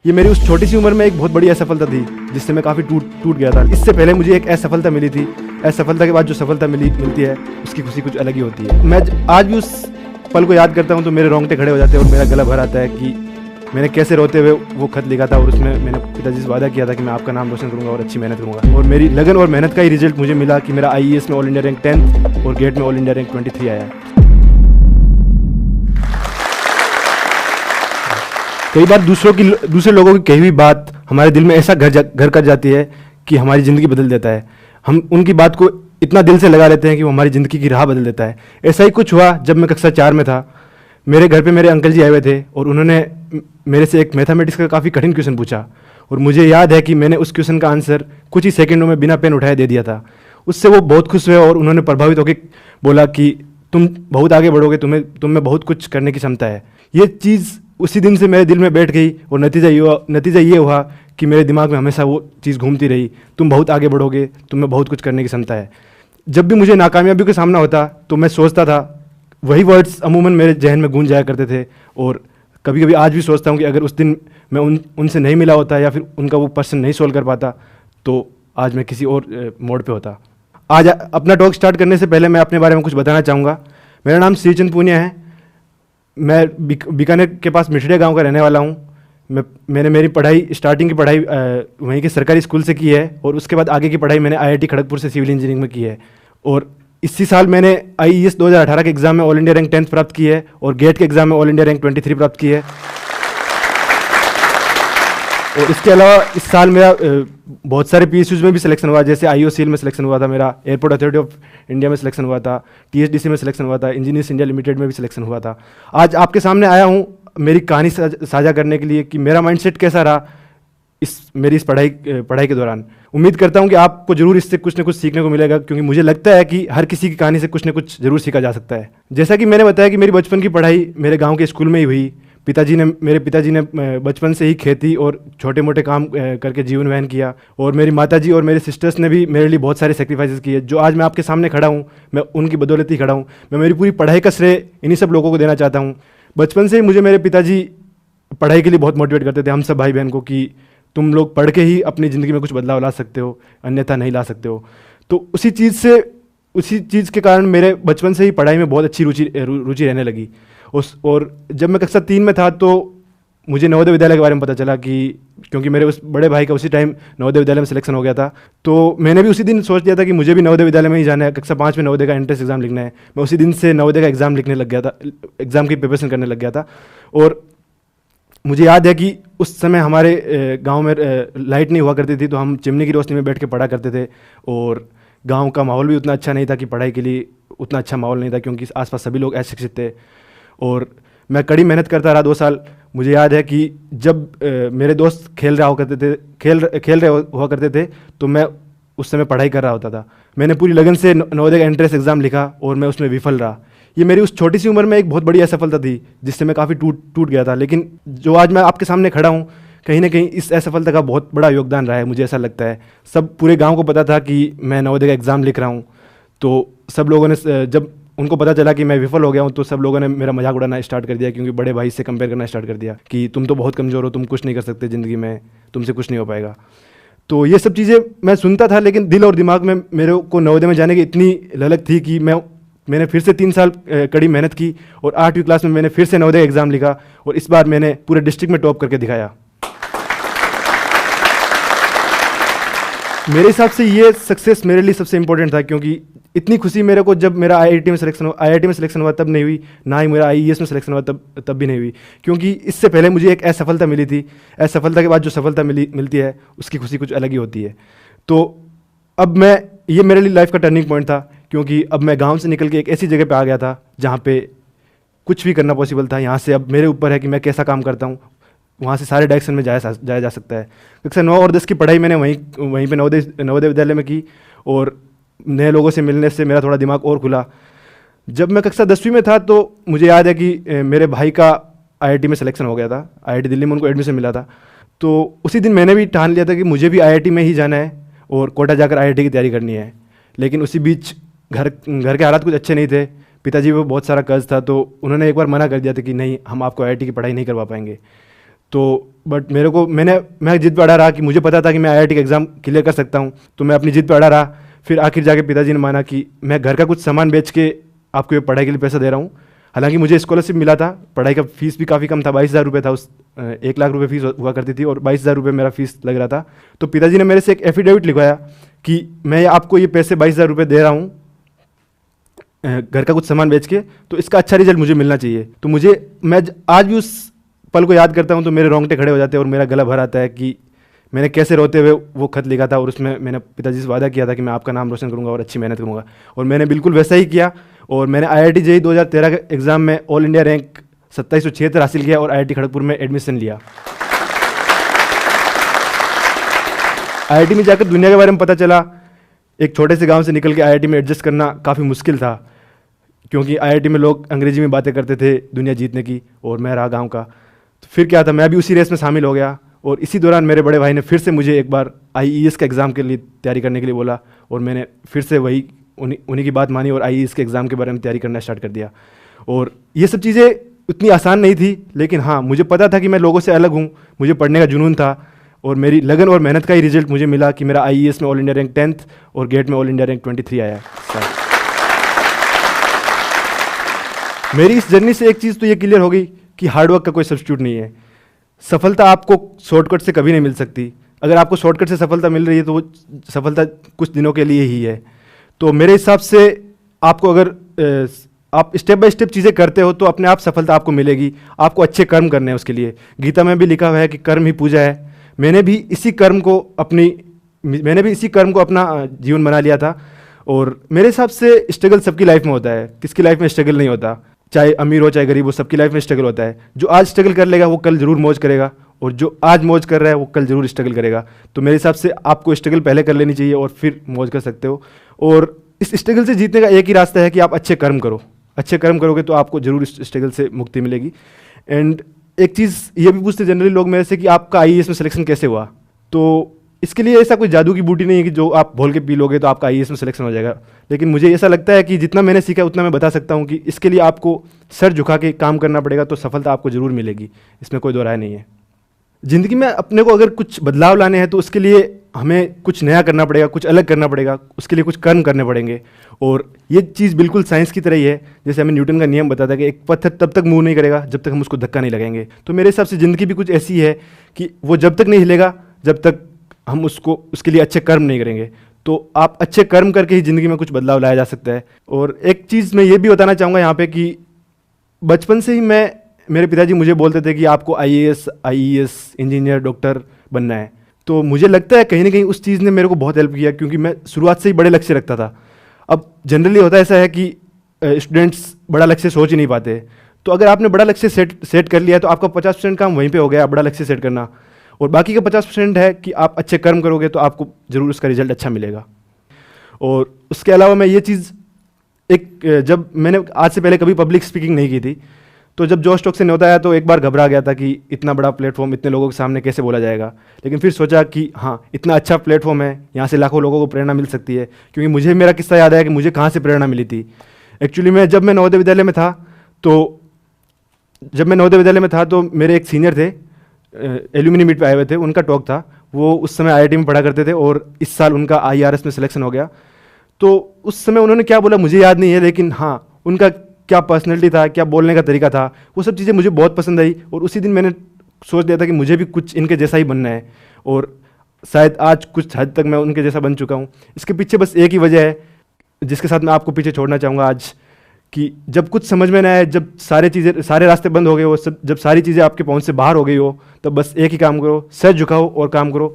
ये मेरी उस छोटी सी उम्र में एक बहुत बड़ी असफलता थी जिससे मैं काफ़ी टूट गया था। इससे पहले मुझे एक असफलता मिली थी। असफलता के बाद जो सफलता मिलती है उसकी खुशी कुछ अलग ही होती है। मैं आज भी उस पल को याद करता हूँ तो मेरे रोंगटे खड़े हो जाते हैं और मेरा गला भर आता है कि मैंने कैसे रोते हुए वो खत लिखा था और उसमें मैंने पिताजी से वादा किया था कि मैं आपका नाम रोशन करूंगा और अच्छी मेहनत करूंगा। और मेरी लगन और मेहनत का ही रिजल्ट मुझे मिला कि मेरा IAS में ऑल इंडिया रैंक 10 और गेट में ऑल इंडिया रैंक 23 आया है। कई बार दूसरे लोगों की कही हुई बात हमारे दिल में ऐसा घर कर जाती है कि हमारी ज़िंदगी बदल देता है। हम उनकी बात को इतना दिल से लगा लेते हैं कि वो हमारी ज़िंदगी की राह बदल देता है। ऐसा ही कुछ हुआ जब मैं कक्षा 4 में था। मेरे घर पे मेरे अंकल जी आए हुए थे और उन्होंने मेरे से एक मैथमेटिक्स का काफ़ी कठिन क्वेश्चन पूछा और मुझे याद है कि मैंने उस क्वेश्चन का आंसर कुछ ही सेकंडों में बिना पेन उठाए दे दिया था। उससे वो बहुत खुश हुए और उन्होंने प्रभावित होकर बोला कि तुम बहुत आगे बढ़ोगे, तुम में बहुत कुछ करने की क्षमता है। ये चीज़ उसी दिन से मेरे दिल में बैठ गई और नतीजा ये हुआ कि मेरे दिमाग में हमेशा वो चीज़ घूमती रही, तुम बहुत आगे बढ़ोगे, तुम में बहुत कुछ करने की क्षमता है। जब भी मुझे नाकामयाबी का सामना होता तो मैं सोचता था, वही वर्ड्स अमूमन मेरे जहन में गूंज जाया करते थे। और कभी कभी आज भी सोचता हूँ कि अगर उस दिन मैं उनसे नहीं मिला होता या फिर उनका वो पर्सन नहीं सोल्व कर पाता तो आज मैं किसी और मोड़ पे होता। आज अपना टॉक स्टार्ट करने से पहले मैं अपने बारे में कुछ बताना चाहूँगा। मेरा नाम श्रीचंद पूनिया है। मैं बीकानेर के पास मिठड़िया गांव का रहने वाला हूँ। मैंने मेरी पढ़ाई स्टार्टिंग की पढ़ाई वहीं के सरकारी स्कूल से की है और उसके बाद आगे की पढ़ाई मैंने IIT खड़गपुर से सिविल इंजीनियरिंग में की है। और इसी साल मैंने IAS 2018 के एग्ज़ाम में ऑल इंडिया रैंक 10 प्राप्त की है और गेट के एग्ज़ाम में ऑल इंडिया रैंक 23 प्राप्त की है। और इसके अलावा इस साल मेरा बहुत सारे PSUs में भी सिलेक्शन हुआ, जैसे IOCL में सिलेक्शन हुआ था, मेरा एयरपोर्ट अथॉरिटी ऑफ इंडिया में सिलेक्शन हुआ था, TSDC में सिलेक्शन हुआ था, इंजीनियर्स इंडिया लिमिटेड में भी सिलेक्शन हुआ था। आज आपके सामने आया हूँ मेरी कहानी साझा करने के लिए कि मेरा माइंडसेट कैसा रहा मेरी इस पढ़ाई के दौरान। उम्मीद करता हूँ कि आपको जरूर इससे कुछ न कुछ सीखने को मिलेगा, क्योंकि मुझे लगता है कि हर किसी की कहानी से कुछ न कुछ जरूर सीखा जा सकता है। जैसा कि मैंने बताया कि मेरी बचपन की पढ़ाई मेरे गाँव के स्कूल में ही हुई। मेरे पिताजी ने बचपन से ही खेती और छोटे मोटे काम करके जीवन वहन किया और मेरी माताजी और मेरे सिस्टर्स ने भी मेरे लिए बहुत सारे सेक्रीफाइसेस किए। जो आज मैं आपके सामने खड़ा हूँ, मैं उनकी बदौलत ही खड़ा हूँ। मैं मेरी पूरी पढ़ाई का श्रेय इन्हीं सब लोगों को देना चाहता हूँ। बचपन से ही मुझे मेरे पिताजी पढ़ाई के लिए बहुत मोटिवेट करते थे, हम सब भाई बहन को, कि तुम लोग पढ़ के ही अपनी ज़िंदगी में कुछ बदलाव ला सकते हो, अन्यथा नहीं ला सकते हो। तो उसी चीज़ के कारण मेरे बचपन से ही पढ़ाई में बहुत अच्छी रुचि रहने लगी। और जब मैं कक्षा 3 में था तो मुझे नवोदय विद्यालय के बारे में पता चला कि क्योंकि मेरे उस बड़े भाई का उसी टाइम नवोदय विद्यालय में सिलेक्शन हो गया था, तो मैंने भी उसी दिन सोच लिया था कि मुझे भी नवोदय विद्यालय में ही जाना है। कक्षा 5 में नवोदय का एंट्रेंस एग्जाम लिखना है। मैं उसी दिन से नवोदय का एग्ज़ाम लिखने लग गया था, एग्ज़ाम की प्रिपरेशन करने लग गया था। और मुझे याद है कि उस समय हमारे गाँव में लाइट नहीं हुआ करती थी, तो हम चिमनी की रोशनी में बैठ के पढ़ा करते थे। और गाँव का माहौल भी उतना अच्छा नहीं था कि पढ़ाई के लिए उतना अच्छा माहौल नहीं था, क्योंकि आसपास सभी लोग अशिक्षित थे। और मैं कड़ी मेहनत करता रहा 2 साल। मुझे याद है कि जब मेरे दोस्त खेल रहे हुआ करते थे तो मैं उस समय पढ़ाई कर रहा होता था। मैंने पूरी लगन से नवोदय का एंट्रेंस एग्ज़ाम लिखा और मैं उसमें विफल रहा। ये मेरी उस छोटी सी उम्र में एक बहुत बड़ी असफलता थी जिससे मैं काफ़ी टूट गया था। लेकिन जो आज मैं आपके सामने खड़ा हूँ, कहीं ना कहीं इस असफलता का बहुत बड़ा योगदान रहा है, मुझे ऐसा लगता है। सब पूरे गाँव को पता था कि मैं नवोदय का एग्ज़ाम लिख रहा हूँ, तो सब लोगों ने, जब उनको पता चला कि मैं विफल हो गया हूँ, तो सब लोगों ने मेरा मजाक उड़ाना स्टार्ट कर दिया, क्योंकि बड़े भाई से कंपेयर करना स्टार्ट कर दिया कि तुम तो बहुत कमज़ोर हो, तुम कुछ नहीं कर सकते ज़िंदगी में, तुमसे कुछ नहीं हो पाएगा। तो ये सब चीज़ें मैं सुनता था, लेकिन दिल और दिमाग में मेरे को नवोदय में जाने की इतनी ललक थी कि मैंने फिर से 3 साल कड़ी मेहनत की और 8वीं क्लास में मैंने फिर से नवोदय एग्ज़ाम लिखा और इस बार मैंने पूरे डिस्ट्रिक्ट में टॉप करके दिखाया। मेरे हिसाब से ये सक्सेस मेरे लिए सबसे इंपॉर्टेंट था, क्योंकि इतनी खुशी मेरे को जब मेरा IIT में सिलेक्शन हुआ तब नहीं हुई, ना ही मेरा IAS में सिलेक्शन हुआ तब भी नहीं हुई, क्योंकि इससे पहले मुझे एक असफलता मिली थी। असफलता के बाद जो सफलता मिलती है उसकी खुशी कुछ अलग ही होती है। तो अब ये मेरे लिए लाइफ का टर्निंग पॉइंट था, क्योंकि अब मैं गाँव से निकल के एक ऐसी जगह पर आ गया था जहाँ पे कुछ भी करना पॉसिबल था। यहाँ से अब मेरे ऊपर है कि मैं कैसा काम करता हूँ, वहाँ से सारे डायरेक्शन में जाया जा सकता है। कक्षा 9 और 10 की पढ़ाई मैंने वहीं पे नवोदय विद्यालय में की और नए लोगों से मिलने से मेरा थोड़ा दिमाग और खुला। जब मैं कक्षा 10वीं में था तो मुझे याद है कि मेरे भाई का IIT में सिलेक्शन हो गया था, IIT दिल्ली में उनको एडमिशन मिला था। तो उसी दिन मैंने भी ठान लिया था कि मुझे भी IIT में ही जाना है और कोटा जाकर IIT की तैयारी करनी है। लेकिन उसी बीच घर के हालात कुछ अच्छे नहीं थे, पिताजी को बहुत सारा कर्ज था, तो उन्होंने एक बार मना कर दिया था कि नहीं, हम आपको IIT की पढ़ाई नहीं करवा पाएंगे। तो बट मैं जिद पे अड़ा रहा कि मुझे पता था कि मैं आईआईटी का एग्ज़ाम क्लियर कर सकता हूँ, तो मैं अपनी जिद पे अड़ा रहा। फिर आखिर जाके पिताजी ने माना कि मैं घर का कुछ सामान बेच के आपको ये पढ़ाई के लिए पैसा दे रहा हूँ। हालांकि मुझे स्कॉलरशिप मिला था, पढ़ाई का फ़ीस भी काफ़ी कम था, 22,000 रुपये था। उस 1 लाख रुपये फ़ीस हुआ करती थी और 22,000 रुपये मेरा फ़ीस लग रहा था। तो पिताजी ने मेरे से एक एफिडेविट लिखवाया कि मैं आपको ये पैसे 22,000 रुपये दे रहा हूँ घर का कुछ सामान बेच के, तो इसका अच्छा रिजल्ट मुझे मिलना चाहिए। तो मैं आज भी उस पल को याद करता हूँ तो मेरे रोंगटे खड़े हो जाते हैं और मेरा गला भर आता है कि मैंने कैसे रोते हुए वो खत लिखा था और उसमें मैंने पिताजी से वादा किया था कि मैं आपका नाम रोशन करूंगा और अच्छी मेहनत करूंगा, और मैंने बिल्कुल वैसा ही किया। और मैंने आईआईटी जेईई 2013 के एग्ज़ाम में ऑल इंडिया रैंक 2776 हासिल किया और आईआईटी खड़गपुर में एडमिशन लिया। आईआईटी में जाकर दुनिया के बारे में पता चला। एक छोटे से गांव से निकल के आईआईटी में एडजस्ट करना काफ़ी मुश्किल था, क्योंकि आईआईटी में लोग अंग्रेजी में बातें करते थे दुनिया जीतने की, और मैं रहा गाँव का। तो फिर क्या था, मैं भी उसी रेस में शामिल हो गया। और इसी दौरान मेरे बड़े भाई ने फिर से मुझे एक बार आईईएस के एग्ज़ाम के लिए तैयारी करने के लिए बोला, और मैंने फिर से उन्हीं की बात मानी और आईईएस के एग्ज़ाम के बारे में तैयारी करना स्टार्ट कर दिया। और ये सब चीज़ें उतनी आसान नहीं थी, लेकिन हाँ, मुझे पता था कि मैं लोगों से अलग हूँ, मुझे पढ़ने का जुनून था, और मेरी लगन और मेहनत का ही रिजल्ट मुझे मिला कि मेरा आईईएस में ऑल इंडिया रैंक 10th और गेट में ऑल इंडिया रैंक 23 आया है। मेरी इस जर्नी से एक चीज़ तो ये क्लियर हो गई कि हार्डवर्क का कोई सब्स्टिट्यूट नहीं है। सफलता आपको शॉर्टकट से कभी नहीं मिल सकती। अगर आपको शॉर्टकट से सफलता मिल रही है तो वो सफलता कुछ दिनों के लिए ही है। तो मेरे हिसाब से आपको अगर आप स्टेप बाय स्टेप चीज़ें करते हो तो अपने आप सफलता आपको मिलेगी। आपको अच्छे कर्म करने हैं उसके लिए। गीता में भी लिखा हुआ है कि कर्म ही पूजा है। मैंने भी इसी कर्म को अपना जीवन बना लिया था। और मेरे हिसाब से स्ट्रगल सबकी लाइफ में होता है, किसकी लाइफ में स्ट्रगल नहीं होता, चाहे अमीर हो चाहे गरीब हो, सबकी लाइफ में स्ट्रगल होता है। जो आज स्ट्रगल कर लेगा वो कल जरूर मौज करेगा, और जो आज मौज कर रहा है वो कल जरूर स्ट्रगल करेगा। तो मेरे हिसाब से आपको स्ट्रगल पहले कर लेनी चाहिए और फिर मौज कर सकते हो। और इस स्ट्रगल से जीतने का एक ही रास्ता है कि आप अच्छे कर्म करो। अच्छे कर्म करोगे तो आपको जरूर इस स्ट्रगल से मुक्ति मिलेगी। एंड एक चीज़ ये भी पूछते जनरली लोग मेरे से कि आपका आईएएस में सिलेक्शन कैसे हुआ। तो इसके लिए ऐसा कोई जादू की बूटी नहीं है कि जो आप घोल के पी लोगे तो आपका आईएएस में सिलेक्शन हो जाएगा। लेकिन मुझे ऐसा लगता है कि जितना मैंने सीखा उतना मैं बता सकता हूँ कि इसके लिए आपको सर झुका के काम करना पड़ेगा, तो सफलता आपको ज़रूर मिलेगी, इसमें कोई दो राय नहीं है। ज़िंदगी में अपने को अगर कुछ बदलाव लाने हैं तो उसके लिए हमें कुछ नया करना पड़ेगा, कुछ अलग करना पड़ेगा, उसके लिए कुछ कर्म करने पड़ेंगे। और ये चीज़ बिल्कुल साइंस की तरह ही है। जैसे हमें न्यूटन का नियम बताता है कि एक पत्थर तब तक मूव नहीं करेगा जब तक हम उसको धक्का नहीं लगाएंगे। तो मेरे हिसाब से ज़िंदगी भी कुछ ऐसी है कि वो जब तक नहीं हिलेगा जब तक हम उसके लिए अच्छे कर्म नहीं करेंगे। तो आप अच्छे कर्म करके ही ज़िंदगी में कुछ बदलाव लाया जा सकता है। और एक चीज़ मैं ये भी बताना चाहूँगा यहाँ पे कि बचपन से ही मेरे पिताजी मुझे बोलते थे कि आपको आईएएस, इंजीनियर, डॉक्टर बनना है। तो मुझे लगता है कहीं ना कहीं उस चीज़ ने मेरे को बहुत हेल्प किया, क्योंकि मैं शुरुआत से ही बड़े लक्ष्य रखता था। अब जनरली होता ऐसा है कि स्टूडेंट्स बड़ा लक्ष्य सोच ही नहीं पाते। तो अगर आपने बड़ा लक्ष्य सेट कर लिया है तो आपका 50% काम वहीं पे हो गया, बड़ा लक्ष्य सेट करना। और बाकी का 50% है कि आप अच्छे कर्म करोगे तो आपको ज़रूर उसका रिजल्ट अच्छा मिलेगा। और उसके अलावा मैं ये चीज़ जब मैंने आज से पहले कभी पब्लिक स्पीकिंग नहीं की थी, तो जब जोश टॉक से न्योता आया तो एक बार घबरा गया था कि इतना बड़ा प्लेटफॉर्म इतने लोगों के सामने कैसे बोला जाएगा। लेकिन फिर सोचा कि हाँ, इतना अच्छा प्लेटफॉर्म है, यहाँ से लाखों लोगों को प्रेरणा मिल सकती है। क्योंकि मुझे मेरा किस्सा याद आया कि मुझे कहाँ से प्रेरणा मिली थी। एक्चुअली जब मैं नवोदय विद्यालय में था तो मेरे एक सीनियर थे, एल्यूमिनी मीट पे आए हुए थे, उनका टॉक था। वो उस समय आईआईटी में पढ़ा करते थे और इस साल उनका आईआरएस में सिलेक्शन हो गया। तो उस समय उन्होंने क्या बोला मुझे याद नहीं है, लेकिन हाँ, उनका क्या पर्सनैलिटी था, क्या बोलने का तरीका था, वो सब चीज़ें मुझे बहुत पसंद आई। और उसी दिन मैंने सोच लिया था कि मुझे भी कुछ इनके जैसा ही बनना है। और शायद आज कुछ हद तक मैं उनके जैसा बन चुका हूँ। इसके पीछे बस एक ही वजह है जिसके साथ मैं आपको पीछे छोड़ना चाहूँगा आज, कि जब कुछ समझ में ना आए, जब सारे रास्ते बंद हो गए हो, जब सारी चीज़ें आपके पहुंच से बाहर हो गई हो, तब बस एक ही काम करो, सर झुकाओ और काम करो।